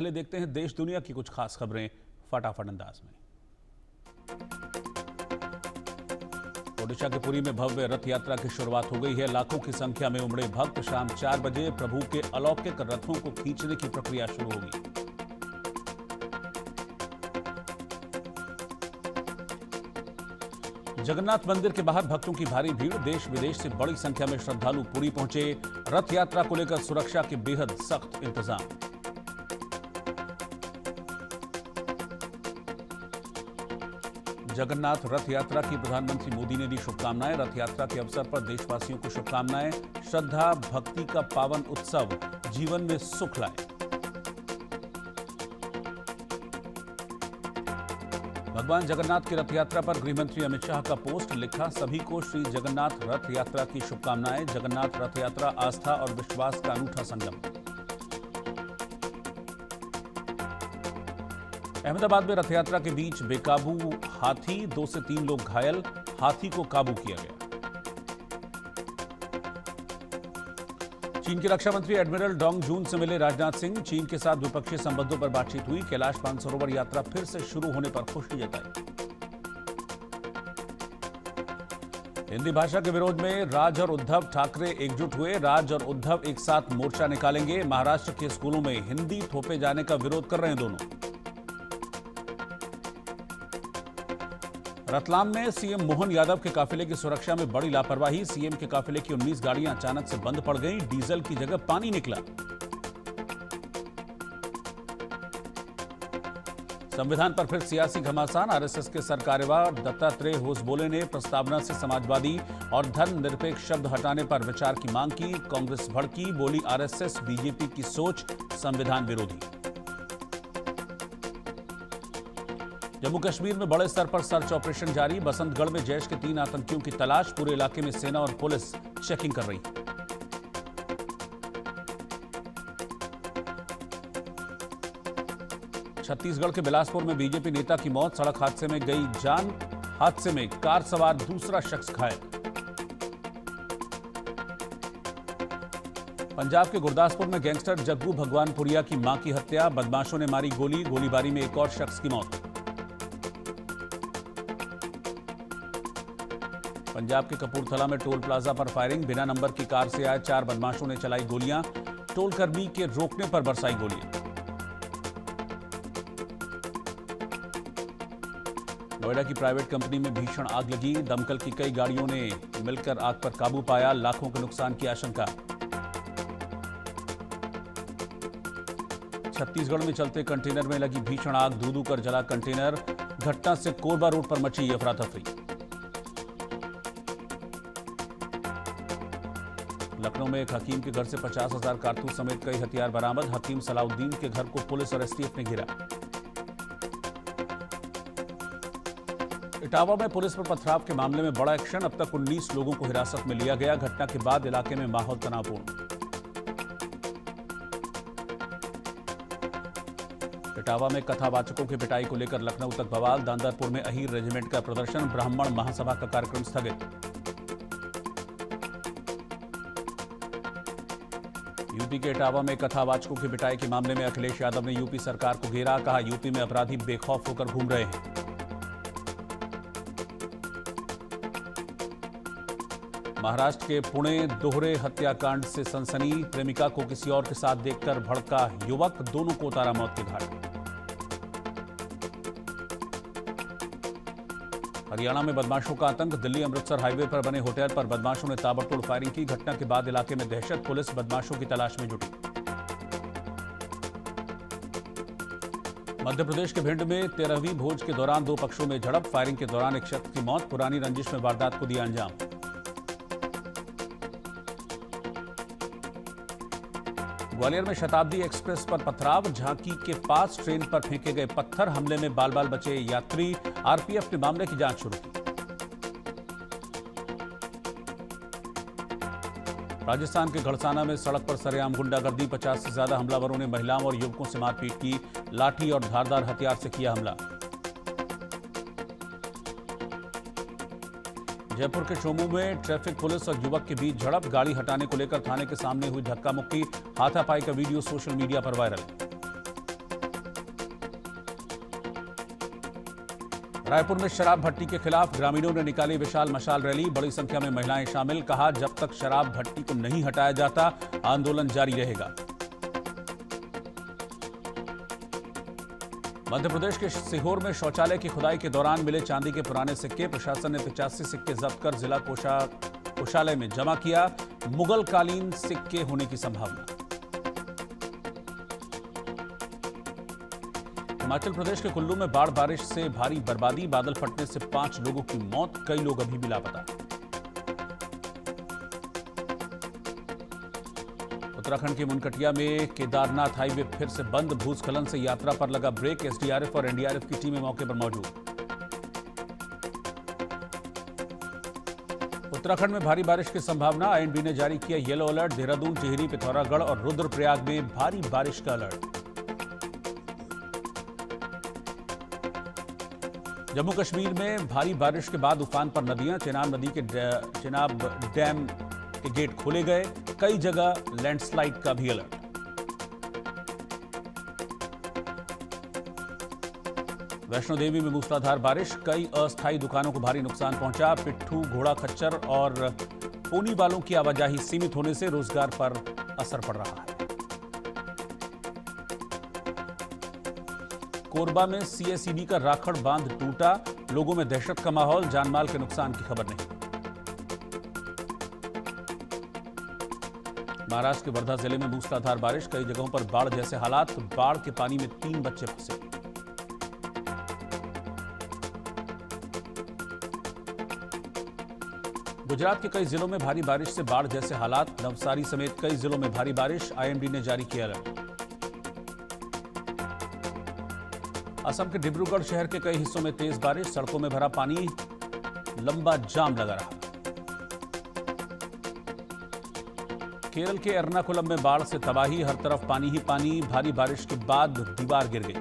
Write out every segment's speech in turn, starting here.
पहले देखते हैं देश दुनिया की कुछ खास खबरें फटाफट अंदाज में। ओडिशा के पुरी में भव्य रथ यात्रा की शुरुआत हो गई है। लाखों की संख्या में उमड़े भक्त शाम 4 बजे प्रभु के अलौकिक रथों को खींचने की प्रक्रिया शुरू होगी। जगन्नाथ मंदिर के बाहर भक्तों की भारी भीड़। देश विदेश से बड़ी संख्या में श्रद्धालु पुरी पहुंचे। रथ यात्रा को लेकर सुरक्षा के बेहद सख्त इंतजाम। जगन्नाथ रथ यात्रा की प्रधानमंत्री मोदी ने दी शुभकामनाएं। रथ यात्रा के अवसर पर देशवासियों को शुभकामनाएं। श्रद्धा भक्ति का पावन उत्सव जीवन में सुख लाए। भगवान जगन्नाथ की रथ यात्रा पर गृहमंत्री अमित शाह का पोस्ट लिखा, सभी को श्री जगन्नाथ रथ यात्रा की शुभकामनाएं। जगन्नाथ रथ यात्रा आस्था और विश्वास का अनूठा संगम। अहमदाबाद में रथ यात्रा के बीच बेकाबू हाथी, 2 से 3 लोग घायल। हाथी को काबू किया गया। चीन के रक्षा मंत्री एडमिरल डोंग जून से मिले राजनाथ सिंह। चीन के साथ द्विपक्षीय संबंधों पर बातचीत हुई। कैलाश मानसरोवर यात्रा फिर से शुरू होने पर खुशी जताई। हिंदी भाषा के विरोध में राज और उद्धव ठाकरे एकजुट हुए। राज और उद्धव एक साथ मोर्चा निकालेंगे। महाराष्ट्र के स्कूलों में हिंदी थोपे जाने का विरोध कर रहे हैं दोनों। रतलाम में सीएम मोहन यादव के काफिले की सुरक्षा में बड़ी लापरवाही। सीएम के काफिले की 19 गाड़ियां अचानक से बंद पड़ गईं। डीजल की जगह पानी निकला। संविधान पर फिर सियासी घमासान। आरएसएस के सरकार्यवाह दत्तात्रेय होसबोले ने प्रस्तावना से समाजवादी और धर्मनिरपेक्ष शब्द हटाने पर विचार की मांग की। कांग्रेस भड़की, बोली आरएसएस बीजेपी की सोच संविधान विरोधी। जम्मू कश्मीर में बड़े स्तर पर सर्च ऑपरेशन जारी। बसंतगढ़ में जैश के 3 आतंकियों की तलाश। पूरे इलाके में सेना और पुलिस चेकिंग कर रही है। छत्तीसगढ़ के बिलासपुर में बीजेपी नेता की मौत। सड़क हादसे में गई जान। हादसे में कार सवार दूसरा शख्स घायल। पंजाब के गुरदासपुर में गैंगस्टर जग्गू भगवानपुरिया की मां की हत्या। बदमाशों ने मारी गोली। गोलीबारी में एक और शख्स की मौत। पंजाब के कपूरथला में टोल प्लाजा पर फायरिंग। बिना नंबर की कार से आए 4 बदमाशों ने चलाई गोलियां। टोल कर्मी के रोकने पर बरसाई गोलियां। नोएडा की प्राइवेट कंपनी में भीषण आग लगी। दमकल की कई गाड़ियों ने मिलकर आग पर काबू पाया। लाखों के नुकसान की आशंका। छत्तीसगढ़ में चलते कंटेनर में लगी भीषण आग। धू-धू कर जला कंटेनर। घटना से कोरबा रोड पर मची अफरा तफरी। लखनऊ में एक हकीम के घर से 50,000 कारतूस समेत कई हथियार बरामद। हकीम सलाउद्दीन के घर को पुलिस और एसटीएफ ने घेरा। इटावा में पुलिस पर पथराव के मामले में बड़ा एक्शन। अब तक 19 लोगों को हिरासत में लिया गया। घटना के बाद इलाके में माहौल तनावपूर्ण। इटावा में कथावाचकों की पिटाई को लेकर लखनऊ तक बवाल। दांदरपुर में अहीर रेजिमेंट का प्रदर्शन। ब्राह्मण महासभा का कार्यक्रम स्थगित। यूपी के इटावा में कथावाचकों की पिटाई के मामले में अखिलेश यादव ने यूपी सरकार को घेरा। कहा, यूपी में अपराधी बेखौफ होकर घूम रहे हैं। महाराष्ट्र के पुणे दोहरे हत्याकांड से सनसनी। प्रेमिका को किसी और के साथ देखकर भड़का युवक। दोनों को उतारा मौत के घाट। हरियाणा में बदमाशों का आतंक। दिल्ली अमृतसर हाईवे पर बने होटल पर बदमाशों ने ताबड़तोड़ फायरिंग की। घटना के बाद इलाके में दहशत। पुलिस बदमाशों की तलाश में जुटी। मध्य प्रदेश के भिंड में 13वीं भोज के दौरान 2 पक्षों में झड़प। फायरिंग के दौरान एक शख्स की मौत। पुरानी रंजिश में वारदात को दिया अंजाम। ग्वालियर में शताब्दी एक्सप्रेस पर पथराव। झांकी के पास ट्रेन पर फेंके गए पत्थर। हमले में बाल बाल बचे यात्री। आरपीएफ ने मामले की जांच शुरू की। राजस्थान के घड़साना में सड़क पर सरेआम गुंडागर्दी। 50 से ज्यादा हमलावरों ने महिलाओं और युवकों से मारपीट की। लाठी और धारदार हथियार से किया हमला। जयपुर के चोमू में ट्रैफिक पुलिस और युवक के बीच झड़प। गाड़ी हटाने को लेकर थाने के सामने हुई धक्का मुक्की। हाथापाई का वीडियो सोशल मीडिया पर वायरल। रायपुर में शराब भट्टी के खिलाफ ग्रामीणों ने निकाली विशाल मशाल रैली। बड़ी संख्या में महिलाएं शामिल। कहा, जब तक शराब भट्टी को नहीं हटाया जाता आंदोलन जारी रहेगा। मध्य प्रदेश के सीहोर में शौचालय की खुदाई के दौरान मिले चांदी के पुराने सिक्के। प्रशासन ने 85 सिक्के जब्त कर जिला कोषालय में जमा किया। मुगल कालीन सिक्के होने की संभावना। हिमाचल प्रदेश के कुल्लू में बाढ़ बारिश से भारी बर्बादी। बादल फटने से 5 लोगों की मौत, कई लोग अभी भी लापता। उत्तराखंड के मुनकटिया में केदारनाथ हाईवे फिर से बंद। भूस्खलन से यात्रा पर लगा ब्रेक। एसडीआरएफ और एनडीआरएफ की टीमें मौके पर मौजूद। उत्तराखंड में भारी बारिश की संभावना। आईएमडी ने जारी किया येलो अलर्ट। देहरादून, टिहरी, पिथौरागढ़ और रुद्रप्रयाग में भारी बारिश का अलर्ट। जम्मू कश्मीर में भारी बारिश के बाद उफान पर नदियां। चेनाब नदी के चेनाब डैम के गेट खोले गए। कई जगह लैंडस्लाइड का भी अलर्ट। वैष्णो देवी में मूसलाधार बारिश। कई अस्थायी दुकानों को भारी नुकसान पहुंचा। पिट्ठू, घोड़ा खच्चर और पोनी वालों की आवाजाही सीमित होने से रोजगार पर असर पड़ रहा है। कोरबा में सीएसईबी का राखड़ बांध टूटा। लोगों में दहशत का माहौल। जानमाल के नुकसान की खबर नहीं। महाराष्ट्र के वर्धा जिले में मूसलाधार बारिश। कई जगहों पर बाढ़ जैसे हालात। बाढ़ के पानी में 3 बच्चे फंसे। गुजरात के कई जिलों में भारी बारिश से बाढ़ जैसे हालात। नवसारी समेत कई जिलों में भारी बारिश। आईएमडी ने जारी किया अलर्ट। असम के डिब्रूगढ़ शहर के कई हिस्सों में तेज बारिश। सड़कों में भरा पानी। लंबा जाम लगा रहा। केरल के एर्नाकुलम में बाढ़ से तबाही। हर तरफ पानी ही पानी। भारी बारिश के बाद दीवार गिर गई।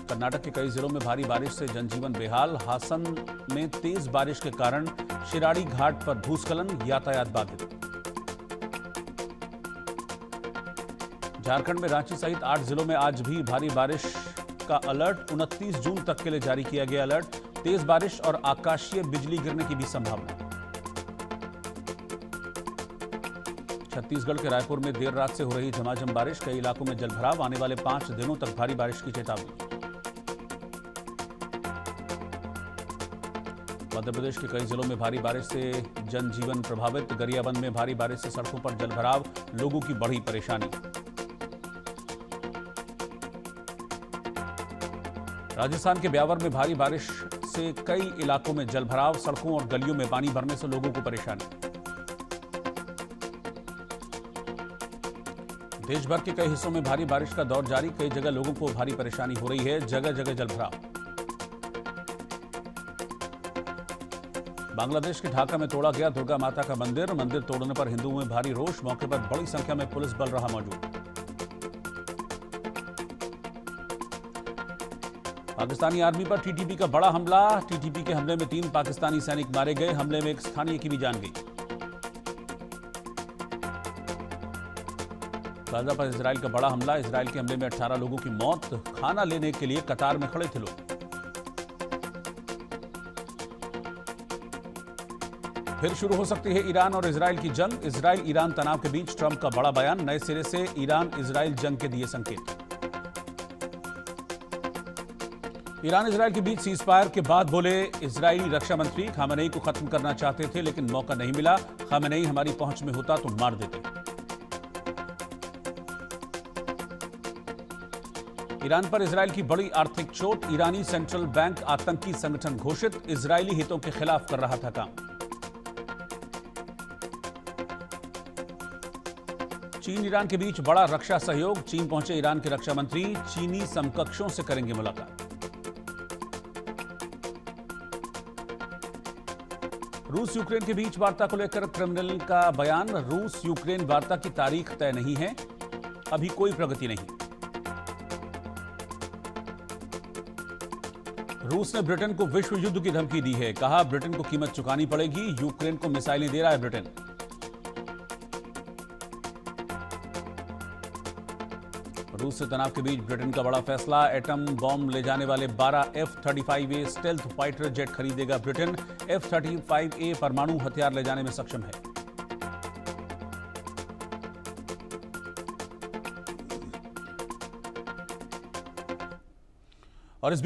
कर्नाटक के कई जिलों में भारी बारिश से जनजीवन बेहाल। हासन में तेज बारिश के कारण शिराड़ी घाट पर भूस्खलन। यातायात बाधित। झारखंड में रांची सहित 8 जिलों में आज भी भारी बारिश का अलर्ट। 29 जून तक के लिए जारी किया गया अलर्ट। तेज बारिश और आकाशीय बिजली गिरने की भी संभावना। छत्तीसगढ़ के रायपुर में देर रात से हो रही झमाझम बारिश। कई इलाकों में जलभराव। आने वाले 5 दिनों तक भारी बारिश की चेतावनी। मध्य प्रदेश के कई जिलों में भारी बारिश से जनजीवन प्रभावित। गरियाबंद में भारी बारिश से सड़कों पर जलभराव। लोगों की बढ़ी परेशानी। राजस्थान के ब्यावर में भारी बारिश से कई इलाकों में जलभराव। सड़कों और गलियों में पानी भरने से लोगों को परेशानी। देश भर के कई हिस्सों में भारी बारिश का दौर जारी। कई जगह लोगों को भारी परेशानी हो रही है। जगह जगह जलभराव। बांग्लादेश के ढाका में तोड़ा गया दुर्गा माता का मंदिर। मंदिर तोड़ने पर हिंदुओं में भारी रोष। मौके पर बड़ी संख्या में पुलिस बल रहा मौजूद। पाकिस्तानी आर्मी पर टीटीपी का बड़ा हमला। टीटीपी के हमले में 3 पाकिस्तानी सैनिक मारे गए। हमले में एक स्थानीय की भी जान गई। गाजा पर इजराइल का बड़ा हमला। इजराइल के हमले में 18 लोगों की मौत। खाना लेने के लिए कतार में खड़े थे लोग। फिर शुरू हो सकती है ईरान और इजराइल की जंग। इजराइल ईरान तनाव के बीच ट्रंप का बड़ा बयान। नए सिरे से ईरान इजराइल जंग के दिए संकेत। ईरान इजराइल के बीच सीजफायर के बाद बोले इजरायली रक्षा मंत्री, खामेनेई को खत्म करना चाहते थे लेकिन मौका नहीं मिला। खामेनेई हमारी पहुंच में होता तो मार देते। ईरान पर इजराइल की बड़ी आर्थिक चोट। ईरानी सेंट्रल बैंक आतंकी संगठन घोषित। इजरायली हितों के खिलाफ कर रहा था काम। चीन ईरान के बीच बड़ा रक्षा सहयोग। चीन पहुंचे ईरान के रक्षा मंत्री। चीनी समकक्षों से करेंगे मुलाकात। रूस यूक्रेन के बीच वार्ता को लेकर क्रेमलिन का बयान। रूस यूक्रेन वार्ता की तारीख तय नहीं है। अभी कोई प्रगति नहीं। रूस ने ब्रिटेन को विश्व युद्ध की धमकी दी है। कहा, ब्रिटेन को कीमत चुकानी पड़ेगी। यूक्रेन को मिसाइलें दे रहा है ब्रिटेन। रूस से तनाव के बीच ब्रिटेन का बड़ा फैसला, एटम बॉम्ब ले जाने वाले 12 F-35A स्टेल्थ फाइटर जेट खरीदेगा ब्रिटेन। F-35A परमाणु हथियार ले जाने में सक्षम है। और इस बीच